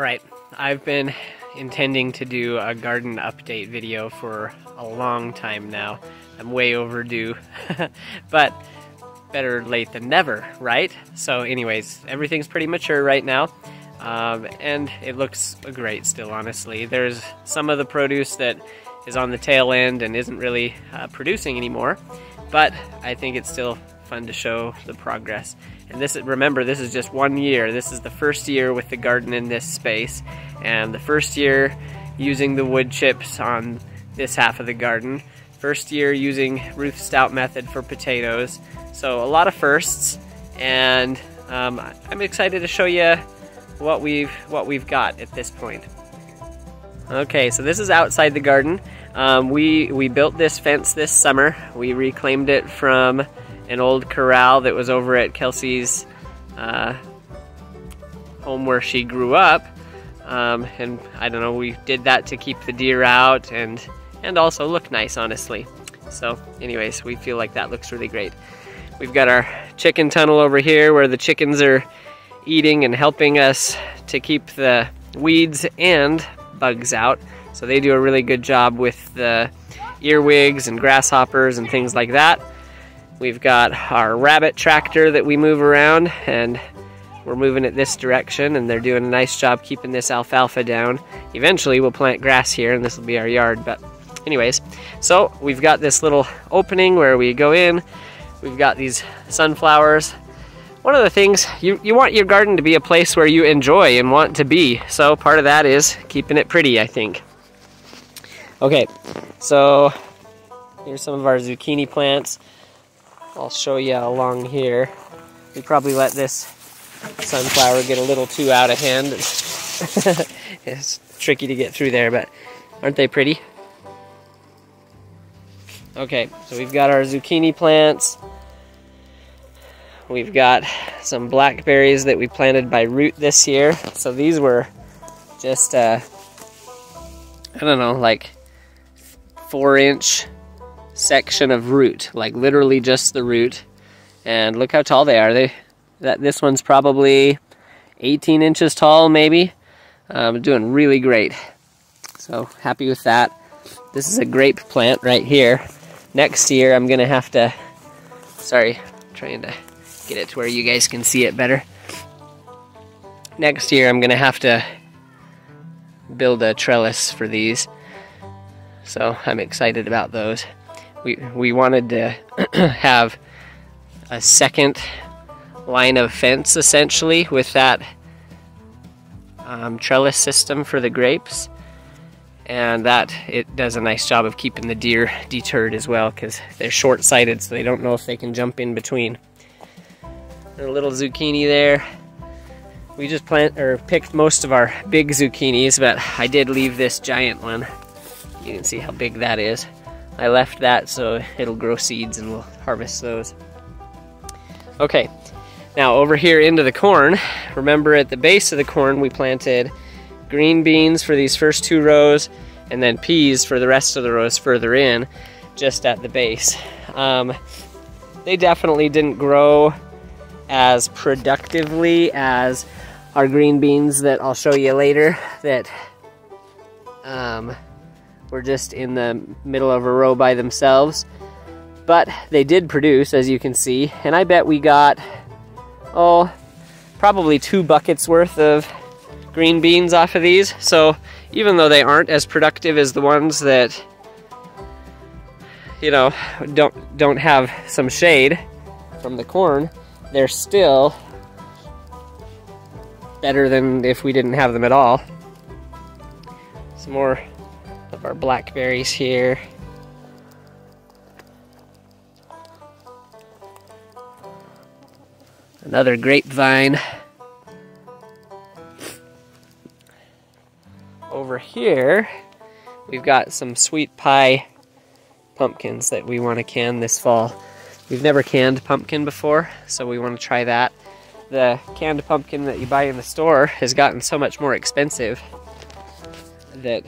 Alright, I've been intending to do a garden update video for a long time now. I'm way overdue, but better late than never, right? So anyways, everything's pretty mature right now, and it looks great still, honestly. There's some of the produce that is on the tail end and isn't really producing anymore, but I think it's still fun to show the progress. And remember, this is just 1 year. This is the first year with the garden in this space, and the first year using the wood chips on this half of the garden. First year using Ruth Stout method for potatoes. So a lot of firsts, and I'm excited to show you what we've got at this point. Okay, so this is outside the garden. We built this fence this summer. We reclaimed it from an old corral that was over at Kelsey's home where she grew up, and I don't know, we did that to keep the deer out and also look nice, honestly. So anyways, we feel like that looks really great. We've got our chicken tunnel over here where the chickens are eating and helping us to keep the weeds and bugs out. So they do a really good job with the earwigs and grasshoppers and things like that. We've got our rabbit tractor that we move around, and we're moving it this direction, and they're doing a nice job keeping this alfalfa down. Eventually we'll plant grass here and this will be our yard, but anyways, so we've got this little opening where we go in. We've got these sunflowers. One of the things, you want your garden to be a place where you enjoy and want to be, so part of that is keeping it pretty, I think. Okay, so here's some of our zucchini plants. I'll show you along here. We probably let this sunflower get a little too out of hand. It's tricky to get through there, but aren't they pretty? Okay, so we've got our zucchini plants. We've got some blackberries that we planted by root this year. So these were just, I don't know, like 4-inch section of root, like literally just the root, and look how tall they are. This one's probably 18 inches tall, maybe. Doing really great, so happy with that. This is a grape plant right here. Next year I'm gonna have to, trying to get it to where you guys can see it better. Next year I'm gonna have to build a trellis for these, so I'm excited about those. We wanted to have a second line of fence, essentially, with that trellis system for the grapes, and that it does a nice job of keeping the deer deterred as well, because they're short-sighted, so they don't know if they can jump in between. A little zucchini there. We just picked most of our big zucchinis, but I did leave this giant one. You can see how big that is. I left that so it'll grow seeds and we'll harvest those. Okay, now over here into the corn. Remember, at the base of the corn we planted green beans for these first 2 rows, and then peas for the rest of the rows further in, just at the base. They definitely didn't grow as productively as our green beans that I'll show you later, that were just in the middle of a row by themselves, but they did produce, as you can see, and I bet we got, probably 2 buckets worth of green beans off of these. So even though they aren't as productive as the ones that, you know, don't have some shade from the corn, they're still better than if we didn't have them at all. Some more of our blackberries here. Another grapevine. Over here, we've got some sweet pie pumpkins that we want to can this fall. We've never canned pumpkin before, so we want to try that. The canned pumpkin that you buy in the store has gotten so much more expensive that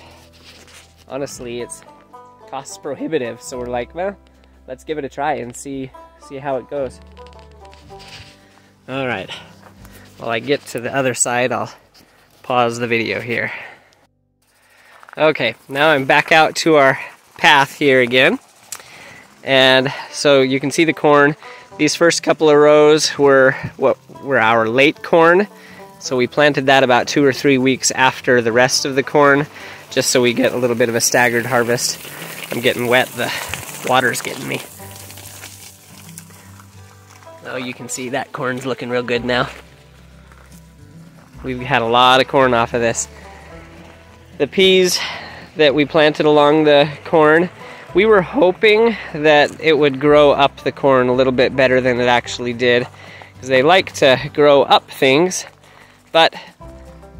honestly it's cost prohibitive, so we're like, well, let's give it a try and see how it goes. All right, while I get to the other side, I'll pause the video here. Okay, now I'm back out to our path here again. And so you can see the corn. These first couple of rows were what were our late corn. So we planted that about 2 or 3 weeks after the rest of the corn, just so we get a little bit of a staggered harvest. I'm getting wet, the water's getting me. Oh, you can see that corn's looking real good now. We've had a lot of corn off of this. The peas that we planted along the corn, we were hoping that it would grow up the corn a little bit better than it actually did, because they like to grow up things, but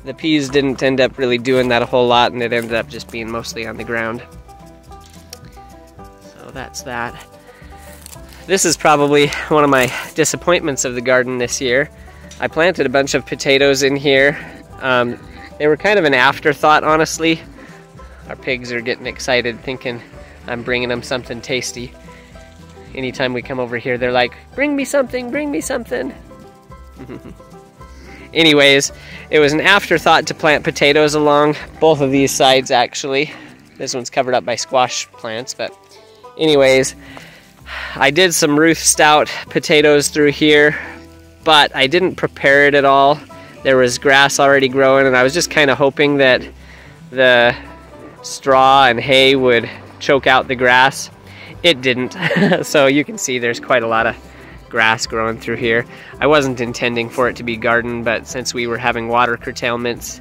the peas didn't end up really doing that a whole lot, and it ended up just being mostly on the ground. So that's that. This is probably one of my disappointments of the garden this year. I planted a bunch of potatoes in here. They were kind of an afterthought, honestly. Our pigs are getting excited thinking I'm bringing them something tasty. Anytime we come over here, they're like, bring me something, bring me something. Anyways, it was an afterthought to plant potatoes along both of these sides, actually. This one's covered up by squash plants, but anyways, I did some Ruth Stout potatoes through here, but I didn't prepare it at all. There was grass already growing, and I was just kind of hoping that the straw and hay would choke out the grass. It didn't. So you can see there's quite a lot of grass growing through here. I wasn't intending for it to be garden, but since we were having water curtailments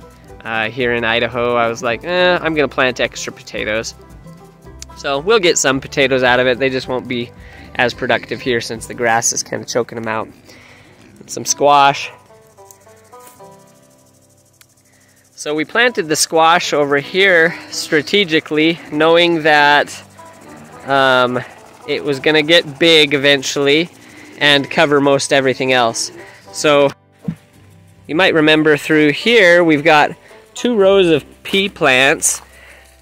here in Idaho, I was like, I'm gonna plant extra potatoes. So we'll get some potatoes out of it. They just won't be as productive here since the grass is kind of choking them out. Some squash. So we planted the squash over here strategically, knowing that it was going to get big eventually and cover most everything else. So you might remember through here we've got 2 rows of pea plants,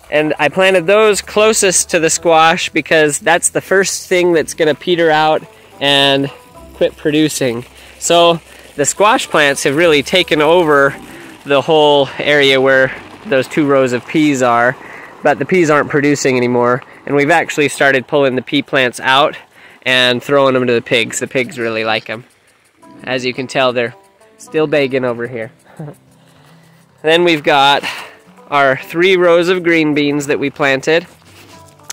and I planted those closest to the squash because that's the first thing that's going to peter out and quit producing. So the squash plants have really taken over the whole area where those 2 rows of peas are, but the peas aren't producing anymore, and we've actually started pulling the pea plants out and throwing them to the pigs. The pigs really like them. As you can tell, they're still begging over here. Then we've got our 3 rows of green beans that we planted,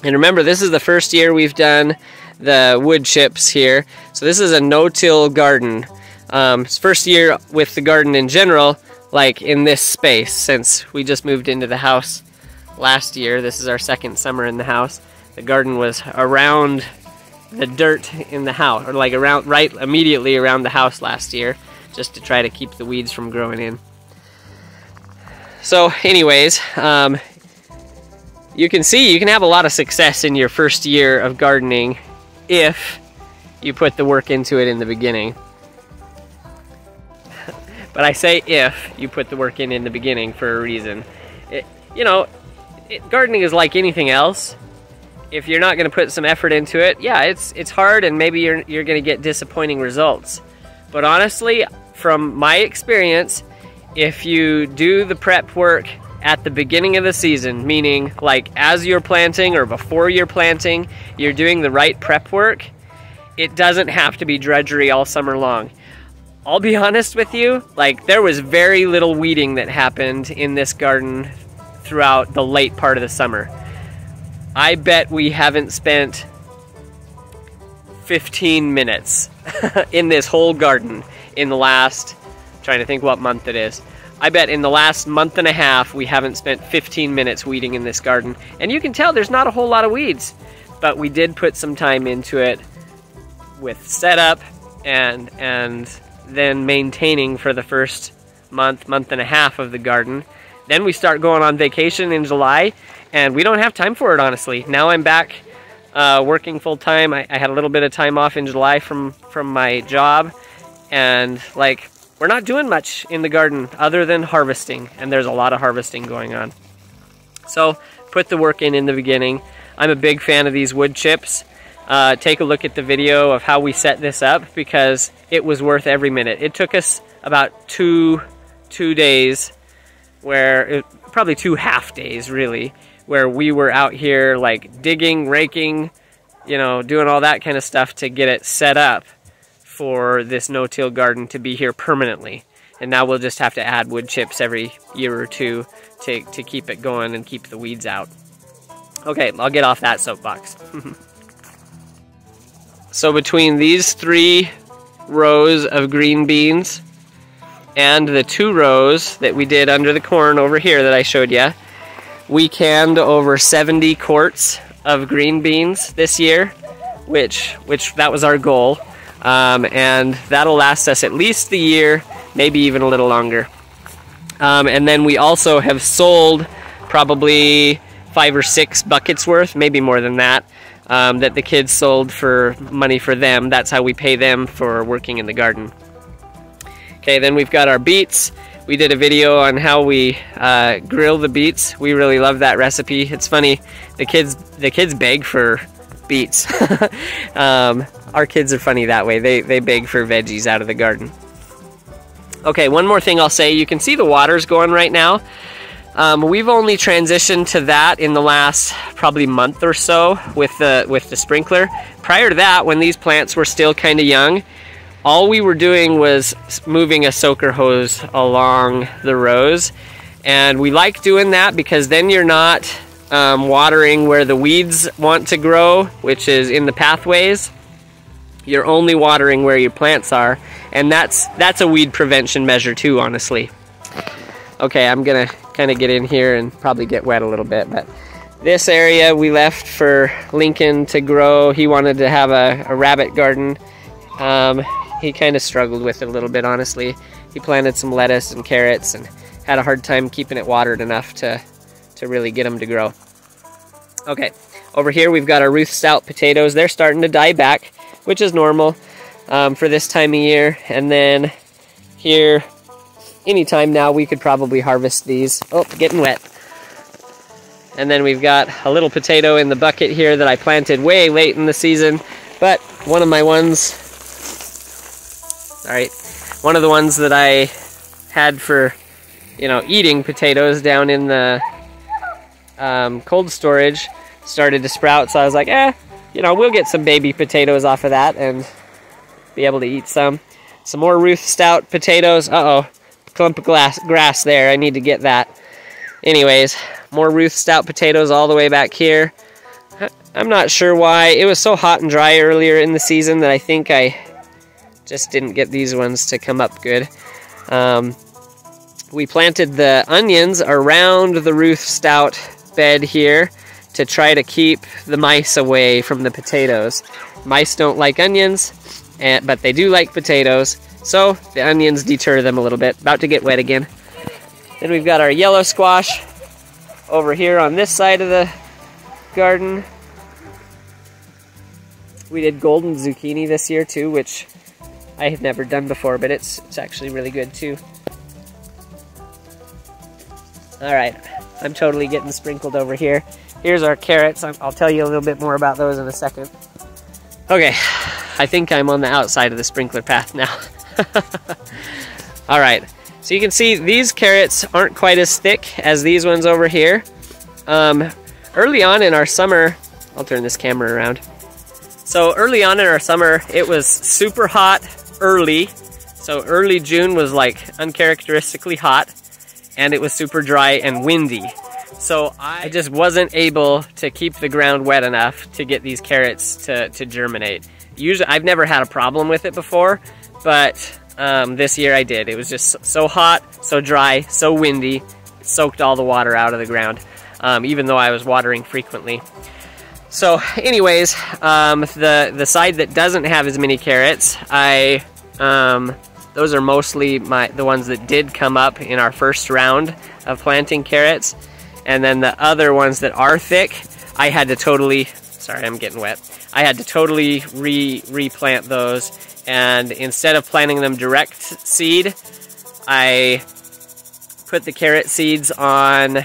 and remember, this is the first year we've done the wood chips here, so this is a no-till garden. It's first year with the garden in general, like in this space, since we just moved into the house last year. This is our second summer in the house. The garden was around the dirt in the house, or like around, right immediately around the house last year, just to try to keep the weeds from growing in. So anyways, you can see you can have a lot of success in your first year of gardening if you put the work into it in the beginning. But I say if you put the work in the beginning for a reason. Gardening is like anything else. If you're not going to put some effort into it, yeah, it's hard, and maybe you're going to get disappointing results. But honestly, from my experience, if you do the prep work at the beginning of the season, meaning like as you're planting or before you're planting, you're doing the right prep work, it doesn't have to be drudgery all summer long. I'll be honest with you, like there was very little weeding that happened in this garden throughout the late part of the summer. I bet we haven't spent 15 minutes in this whole garden in the last, trying to think what month it is. I bet in the last month and a half we haven't spent 15 minutes weeding in this garden. And you can tell there's not a whole lot of weeds, but we did put some time into it with setup and then maintaining for the first month and a half of the garden. Then we start going on vacation in July, and we don't have time for it, honestly. Now I'm back working full time. I had a little bit of time off in July from my job, and like we're not doing much in the garden other than harvesting, and there's a lot of harvesting going on. So put the work in the beginning. I'm a big fan of these wood chips. Take a look at the video of how we set this up, because it was worth every minute. It took us about two days where probably 2 half days really, where we were out here like digging, raking, you know, doing all that kind of stuff to get it set up for this no-till garden to be here permanently. And now we'll just have to add wood chips every year or two to keep it going and keep the weeds out. Okay, I'll get off that soapbox. So between these 3 rows of green beans and the 2 rows that we did under the corn over here that I showed you, we canned over 70 quarts of green beans this year, which that was our goal. And that'll last us at least the year, maybe even a little longer. And then we also have sold probably 5 or 6 buckets worth, maybe more than that, that the kids sold for money for them. That's how we pay them for working in the garden. Okay, then we've got our beets. We did a video on how we grill the beets. We really love that recipe. It's funny, the kids beg for beets. Our kids are funny that way. They beg for veggies out of the garden. Okay, one more thing I'll say. You can see the water's going right now. We've only transitioned to that in the last probably month or so with the sprinkler. Prior to that, when these plants were still kind of young, all we were doing was moving a soaker hose along the rows. And we like doing that because then you're not watering where the weeds want to grow, which is in the pathways. You're only watering where your plants are, and that's a weed prevention measure too, honestly. Okay, I'm gonna kind of get in here and probably get wet a little bit, but this area we left for Lincoln to grow. He wanted to have a rabbit garden. He kind of struggled with it a little bit, honestly. He planted some lettuce and carrots and had a hard time keeping it watered enough to really get them to grow. Okay, over here we've got our Ruth Stout potatoes. They're starting to die back, which is normal for this time of year. And then here, anytime now, we could probably harvest these. Oh, getting wet. And then we've got a little potato in the bucket here that I planted way late in the season. But one of my ones, one of the ones that I had for, you know, eating potatoes down in the cold storage started to sprout. So I was like, you know, we'll get some baby potatoes off of that and be able to eat some. Some more Ruth Stout potatoes. Uh-oh, clump of grass there. I need to get that. Anyways, more Ruth Stout potatoes all the way back here. I'm not sure why. It was so hot and dry earlier in the season that I think I just didn't get these ones to come up good. We planted the onions around the Ruth Stout bed here to try to keep the mice away from the potatoes. Mice don't like onions, but they do like potatoes, so the onions deter them a little bit. About to get wet again. Then we've got our yellow squash over here on this side of the garden. We did golden zucchini this year too, which I have never done before, but it's actually really good too. Alright, I'm totally getting sprinkled over here. Here's our carrots. I'll tell you a little bit more about those in a second. Okay, I think I'm on the outside of the sprinkler path now. Alright, so you can see these carrots aren't quite as thick as these ones over here. Early on in our summer, I'll turn this camera around. So early on in our summer, it was super hot early. So early June was like uncharacteristically hot, and it was super dry and windy. So I just wasn't able to keep the ground wet enough to get these carrots to germinate. Usually, I've never had a problem with it before, but this year I did. It was just so hot, so dry, so windy, it soaked all the water out of the ground, even though I was watering frequently. So anyways, the side that doesn't have as many carrots, those are mostly the ones that did come up in our first round of planting carrots. And then the other ones that are thick, I had to totally, sorry, I'm getting wet. I had to totally replant those. And instead of planting them direct seed, I put the carrot seeds on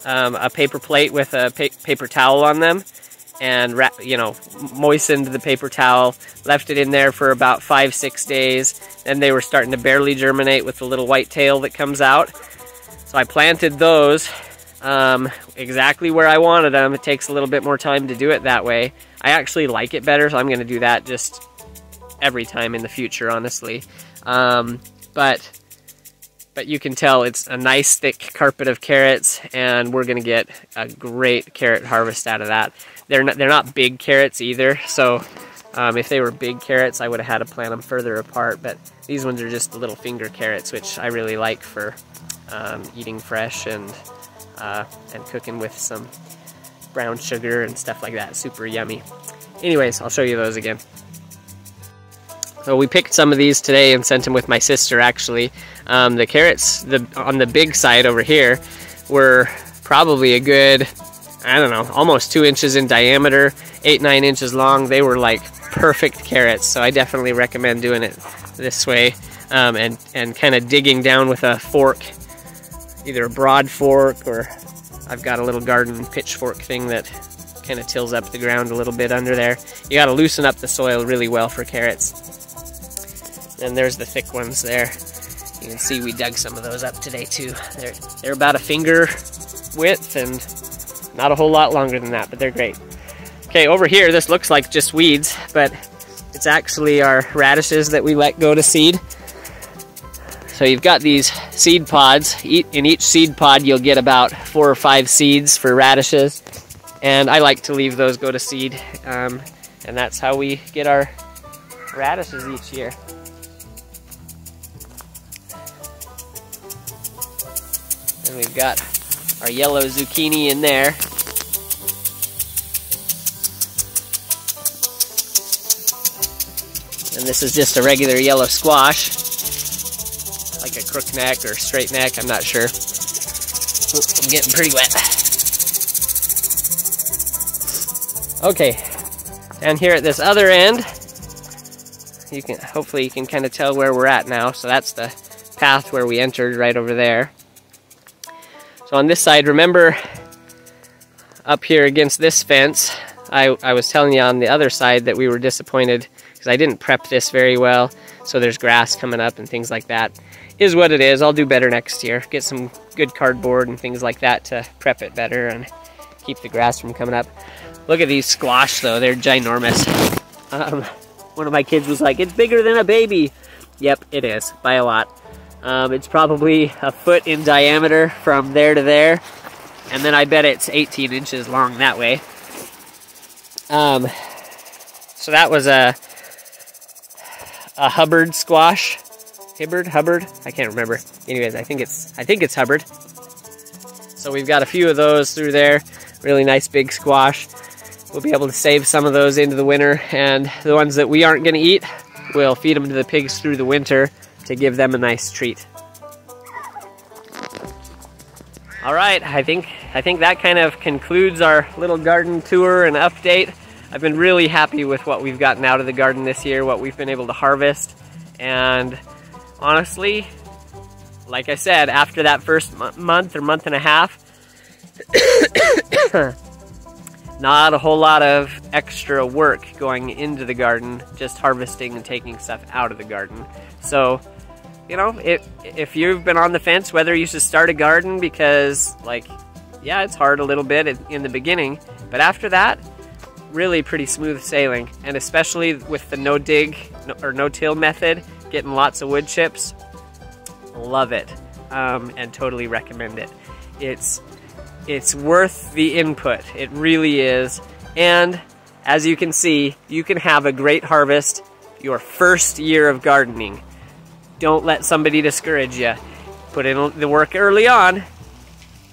a paper plate with a paper towel on them, and moistened the paper towel, left it in there for about 5-6 days. Then they were starting to barely germinate with the little white tail that comes out. So I planted those exactly where I wanted them. It takes a little bit more time to do it that way. I actually like it better, so I'm going to do that just every time in the future, honestly. But you can tell it's a nice thick carpet of carrots, and we're going to get a great carrot harvest out of that. They're not big carrots either, so if they were big carrots, I would have had to plant them further apart, but these ones are just the little finger carrots, which I really like for eating fresh and cooking with some brown sugar and stuff like that. Super yummy. Anyways, I'll show you those again. So we picked some of these today and sent them with my sister, actually. The carrots on the big side over here were probably a good, I don't know, almost 2 inches in diameter, 8-9 inches long. They were like perfect carrots, so I definitely recommend doing it this way, and kind of digging down with a fork, either a broad fork, or I've got a little garden pitchfork thing that kind of tills up the ground a little bit under there. You got to loosen up the soil really well for carrots. And there's the thick ones there. You can see we dug some of those up today too. They're about a finger width and not a whole lot longer than that, but they're great. Okay, over here, this looks like just weeds, but it's actually our radishes that we let go to seed. So you've got these seed pods. In each seed pod, you'll get about 4 or 5 seeds for radishes. And I like to leave those go to seed. And that's how we get our radishes each year. And we've got our yellow zucchini in there. And this is just a regular yellow squash, like a crook neck or straight neck, I'm not sure. Oops, I'm getting pretty wet. Okay, and here at this other end, hopefully you can kind of tell where we're at now. So that's the path where we entered, right over there. So on this side, remember up here against this fence, I was telling you on the other side that we were disappointed because I didn't prep this very well. So there's grass coming up and things like that. Is what it is. I'll do better next year. Get some good cardboard and things like that to prep it better and keep the grass from coming up. Look at these squash though, they're ginormous. One of my kids was like, it's bigger than a baby. Yep, it is, by a lot. It's probably a foot in diameter from there to there, and then I bet it's 18 inches long that way. So that was a Hubbard squash. Hubbard? I can't remember. Anyways, I think it's Hubbard. So we've got a few of those through there. Really nice big squash. We'll be able to save some of those into the winter, and the ones that we aren't going to eat, we'll feed them to the pigs through the winter to give them a nice treat. All right, I think that kind of concludes our little garden tour and update. I've been really happy with what we've gotten out of the garden this year, what we've been able to harvest, and honestly, like I said, after that first month or month and a half, not a whole lot of extra work going into the garden, just harvesting and taking stuff out of the garden. So, you know, if you've been on the fence whether you should start a garden, because, like, yeah, it's hard a little bit in the beginning, but after that, really pretty smooth sailing. And especially with the no-dig or no-till method, getting lots of wood chips, love it, and totally recommend it. It's worth the input. It really is. And as you can see, you can have a great harvest your first year of gardening. Don't let somebody discourage you. Put in the work early on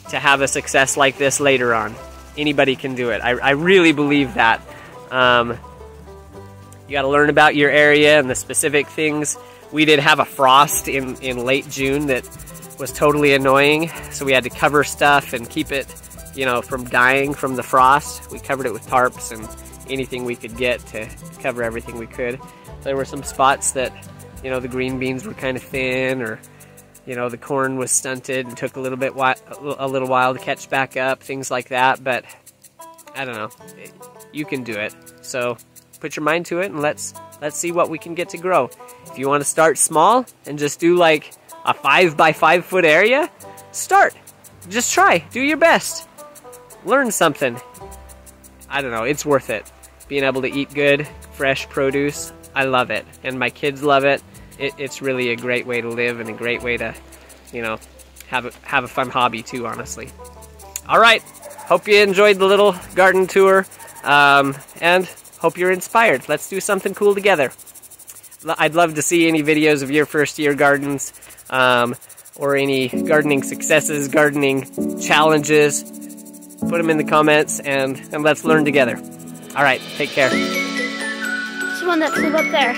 to have a success like this later on. Anybody can do it. I really believe that. You got to learn about your area and the specific things. We did have a frost in late June that was totally annoying, so we had to cover stuff and keep it, you know, from dying from the frost. We covered it with tarps and anything we could get to cover everything we could. There were some spots that, you know, the green beans were kind of thin, or, you know, the corn was stunted and took a little while to catch back up, things like that. But I don't know, you can do it. So put your mind to it and let's see what we can get to grow. If you want to start small and just do like a 5 by 5 foot area, start. Just try. Do your best. Learn something. I don't know. It's worth it. Being able to eat good, fresh produce. I love it. And my kids love it. It's really a great way to live and a great way to, you know, have a fun hobby too, honestly. All right. Hope you enjoyed the little garden tour. And hope you're inspired. Let's do something cool together. I'd love to see any videos of your first year gardens, or any gardening successes, gardening challenges. Put them in the comments and let's learn together. All right, take care. There's one that flew up there.